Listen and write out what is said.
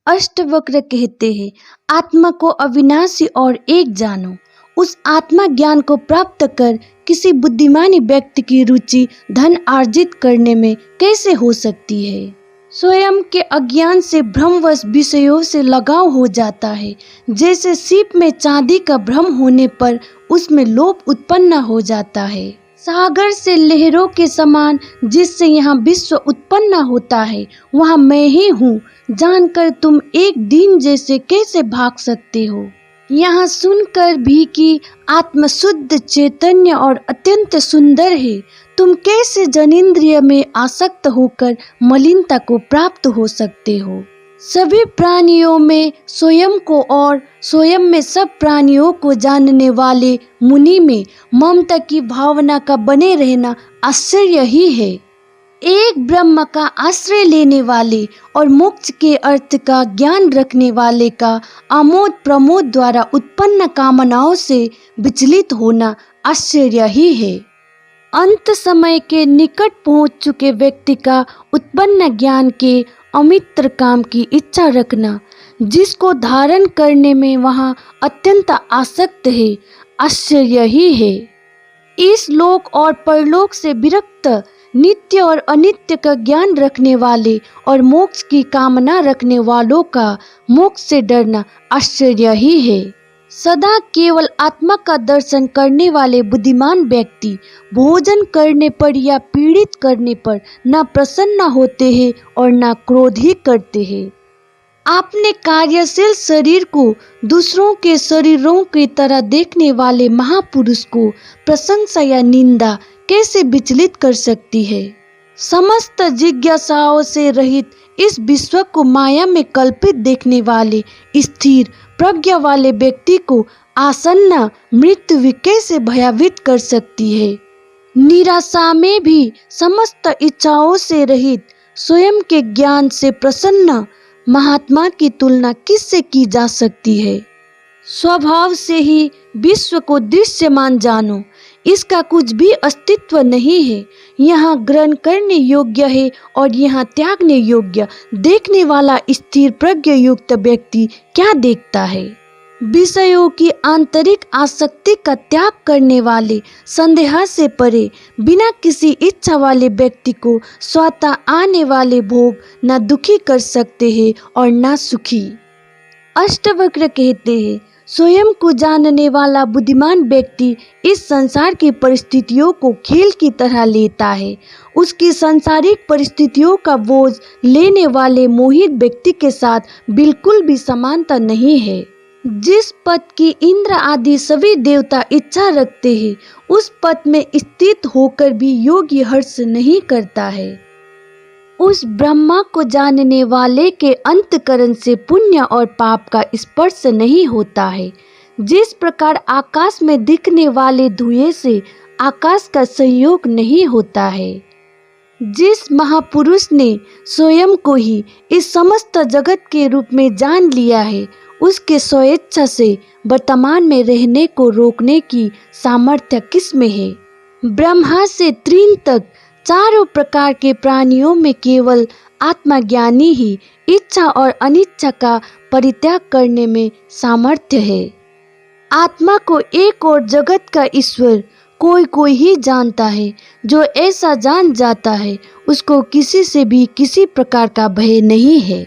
अष्टवक्र कहते हैं, आत्मा को अविनाशी और एक जानो। उस आत्मा ज्ञान को प्राप्त कर किसी बुद्धिमानी व्यक्ति की रुचि धन अर्जित करने में कैसे हो सकती है। स्वयं के अज्ञान से भ्रमवश विषयों से लगाव हो जाता है। जैसे सीप में चांदी का भ्रम होने पर उसमें लोभ उत्पन्न हो जाता है। सागर से लहरों के समान जिससे यहाँ विश्व उत्पन्न होता है, वहाँ मैं ही हूँ जानकर तुम एक दिन जैसे कैसे भाग सकते हो। यहाँ सुनकर भी कि आत्मा शुद्ध चैतन्य और अत्यंत सुंदर है, तुम कैसे जनेंद्रिय में आसक्त होकर मलिनता को प्राप्त हो सकते हो। सभी प्राणियों में स्वयं को और स्वयं में सब प्राणियों को जानने वाले मुनि में ममता की भावना का बने रहना आश्चर्य ही है। एक ब्रह्म का आश्रय लेने वाले और मोक्ष के अर्थ का ज्ञान रखने वाले का आमोद प्रमोद द्वारा उत्पन्न कामनाओं से विचलित होना आश्चर्य ही है। अंत समय के निकट पहुंच चुके व्यक्ति का उत्पन्न ज्ञान के अमित्र काम की इच्छा रखना, जिसको धारण करने में वहाँ अत्यंत आसक्त है, आश्चर्य ही है। इस लोक और परलोक से विरक्त नित्य और अनित्य का ज्ञान रखने वाले और मोक्ष की कामना रखने वालों का मोक्ष से डरना आश्चर्य ही है। सदा केवल आत्मा का दर्शन करने वाले बुद्धिमान व्यक्ति भोजन करने पर या पीड़ित करने पर न प्रसन्न होते हैं और न क्रोध ही करते हैं। आपने कार्यशील शरीर को दूसरों के शरीरों की तरह देखने वाले महापुरुष को प्रशंसा या निंदा कैसे विचलित कर सकती है। समस्त जिज्ञासाओं से रहित इस विश्व को माया में कल्पित देखने वाले स्थिर प्रज्ञा वाले व्यक्ति को आसन्न मृत्यु कैसे भयभीत कर सकती है। निराशा में भी समस्त इच्छाओं से रहित स्वयं के ज्ञान से प्रसन्न महात्मा की तुलना किससे की जा सकती है। स्वभाव से ही विश्व को दृश्यमान जानो, इसका कुछ भी अस्तित्व नहीं है। यहाँ ग्रहण करने योग्य है और यहाँ त्यागने योग्य। देखने वाला स्थिर प्रज्ञा युक्त व्यक्ति क्या देखता है। विषयों की आंतरिक आसक्ति का त्याग करने वाले संदेह से परे बिना किसी इच्छा वाले व्यक्ति को स्वतः आने वाले भोग न दुखी कर सकते हैं और न सुखी। अष्टवक्र कहते हैं, स्वयं को जानने वाला बुद्धिमान व्यक्ति इस संसार की परिस्थितियों को खेल की तरह लेता है। उसकी सांसारिक परिस्थितियों का बोझ लेने वाले मोहित व्यक्ति के साथ बिल्कुल भी समानता नहीं है। जिस पद की इंद्र आदि सभी देवता इच्छा रखते हैं, उस पद में स्थित होकर भी योगी हर्ष नहीं करता है। उस ब्रह्मा को जानने वाले के अंतकरण से पुण्य और पाप का स्पर्श नहीं होता है। जिस प्रकार आकाश में दिखने वाले धुएं से आकाश का संयोग नहीं होता है। जिस महापुरुष ने स्वयं को ही इस समस्त जगत के रूप में जान लिया है, उसके स्वेच्छा से वर्तमान में रहने को रोकने की सामर्थ्य किस में है। ब्रह्मा से तृण तक चारों प्रकार के प्राणियों में केवल आत्मज्ञानी ही इच्छा और अनिच्छा का परित्याग करने में सामर्थ्य है। आत्मा को एक और जगत का ईश्वर कोई कोई ही जानता है। जो ऐसा जान जाता है, उसको किसी से भी किसी प्रकार का भय नहीं है।